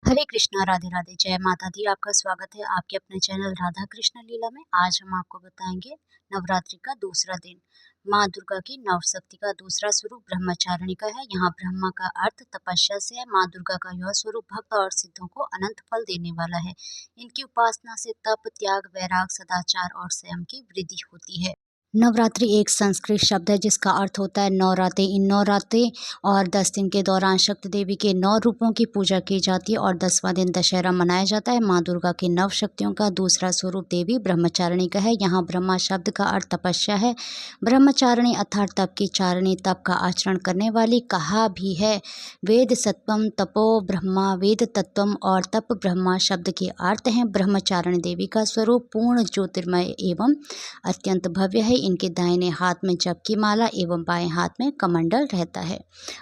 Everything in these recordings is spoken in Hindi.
हरे कृष्णा, राधे राधे, जय माता दी। आपका स्वागत है आपके अपने चैनल राधा कृष्ण लीला में। आज हम आपको बताएंगे नवरात्रि का दूसरा दिन। माँ दुर्गा की नव शक्ति का दूसरा स्वरूप ब्रह्मचारिणी का है। यहाँ ब्रह्मा का अर्थ तपस्या से है। माँ दुर्गा का यह स्वरूप भक्त और सिद्धों को अनंत फल देने वाला है। इनकी उपासना से तप, त्याग, वैराग, सदाचार और संयम की वृद्धि होती है। नवरात्रि एक संस्कृत शब्द है जिसका अर्थ होता है नवरात्रि। इन नवरात्रि और 10 दिन के दौरान शक्ति देवी के 9 रूपों की पूजा की जाती है और 10वां दिन दशहरा मनाया जाता है। माँ दुर्गा की नव शक्तियों का दूसरा स्वरूप देवी ब्रह्मचारिणी का है। यहाँ ब्रह्मा शब्द का अर्थ तपस्या है। ब्रह्मचारिणी अर्थात तप की चारिणी, तप का आचरण करने वाली। कहा भी है वेद सत्वम तपो ब्रह्मा, वेद तत्वम और तप ब्रह्मा शब्द के अर्थ हैं। ब्रह्मचारिणी देवी का स्वरूप पूर्ण ज्योतिर्मय एवं अत्यंत भव्य है। इनके दाहिने हाथ में जप की माला एवं बाएं हाथ में कमंडल रहता है।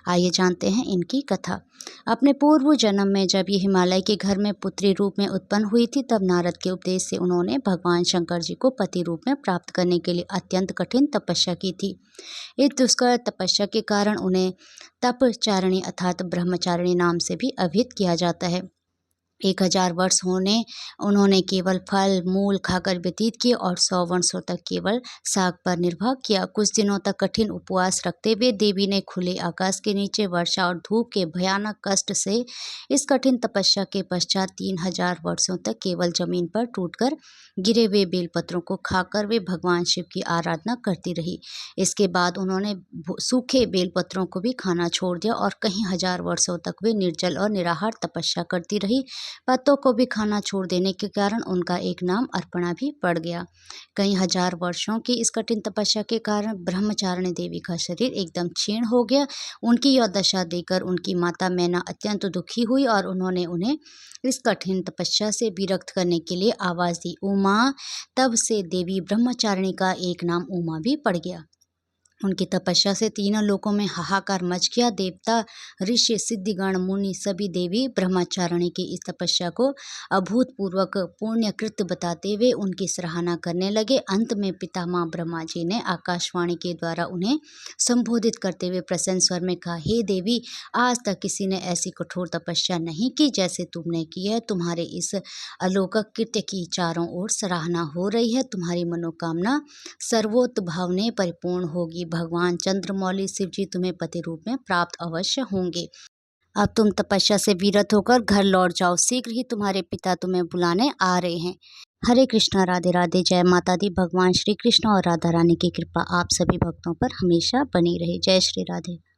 आइए जानते हैं इनकी कथा। अपने पूर्व जन्म में जब ये हिमालय के घर में पुत्री रूप में उत्पन्न हुई थी, तब नारद के उपदेश से उन्होंने भगवान शंकर जी को पति रूप में प्राप्त करने के लिए अत्यंत कठिन तपस्या की थी। इस दुष्कर तपस्या के कारण उन्हें तपचारिणी अर्थात ब्रह्मचारिणी नाम से भी अभिहित किया जाता है। 1000 वर्ष होने उन्होंने केवल फल मूल खाकर व्यतीत किए और 100 वर्षों तक केवल साग पर निर्भर किया। कुछ दिनों तक कठिन उपवास रखते हुए देवी ने खुले आकाश के नीचे वर्षा और धूप के भयानक कष्ट से इस कठिन तपस्या के पश्चात 3000 वर्षों तक केवल जमीन पर टूटकर गिरे हुए बेलपत्रों को खाकर वे भगवान शिव की आराधना करती रही। इसके बाद उन्होंने सूखे बेलपत्रों को भी खाना छोड़ दिया और कई हजार वर्षों तक वे निर्जल और निराहार तपस्या करती रही। पत्तों को भी खाना छोड़ देने के कारण उनका एक नाम अर्पणा भी पड़ गया। कई हजार वर्षों की इस कठिन तपस्या के कारण ब्रह्मचारिणी देवी का शरीर एकदम क्षीण हो गया। उनकी यह दशा देखकर उनकी माता मैना अत्यंत दुखी हुई और उन्होंने उन्हें इस कठिन तपस्या से विरक्त करने के लिए आवाज दी, उमा। तब से देवी ब्रह्मचारिणी का एक नाम उमा भी पड़ गया। उनकी तपस्या से तीनों लोकों में हाहाकार मच गया। देवता, ऋषि, सिद्धिगण, मुनि सभी देवी ब्रह्मचारिणी की इस तपस्या को अभूतपूर्वक पुण्यकृत बताते हुए उनकी सराहना करने लगे। अंत में पितामह ब्रह्मा जी ने आकाशवाणी के द्वारा उन्हें संबोधित करते हुए प्रसन्न स्वर में कहा, हे देवी, आज तक किसी ने ऐसी कठोर तपस्या नहीं की जैसे तुमने की है। तुम्हारे इस अलौकिक कृत्य की चारों ओर सराहना हो रही है। तुम्हारी मनोकामना सर्वोत्त भाव ने परिपूर्ण होगी। भगवान चंद्रमौली शिव जी तुम्हें पति रूप में प्राप्त अवश्य होंगे। अब तुम तपस्या से विरत होकर घर लौट जाओ। शीघ्र ही तुम्हारे पिता तुम्हें बुलाने आ रहे हैं। हरे कृष्णा, राधे राधे, जय माता दी। भगवान श्री कृष्ण और राधा रानी की कृपा आप सभी भक्तों पर हमेशा बनी रहे। जय श्री राधे।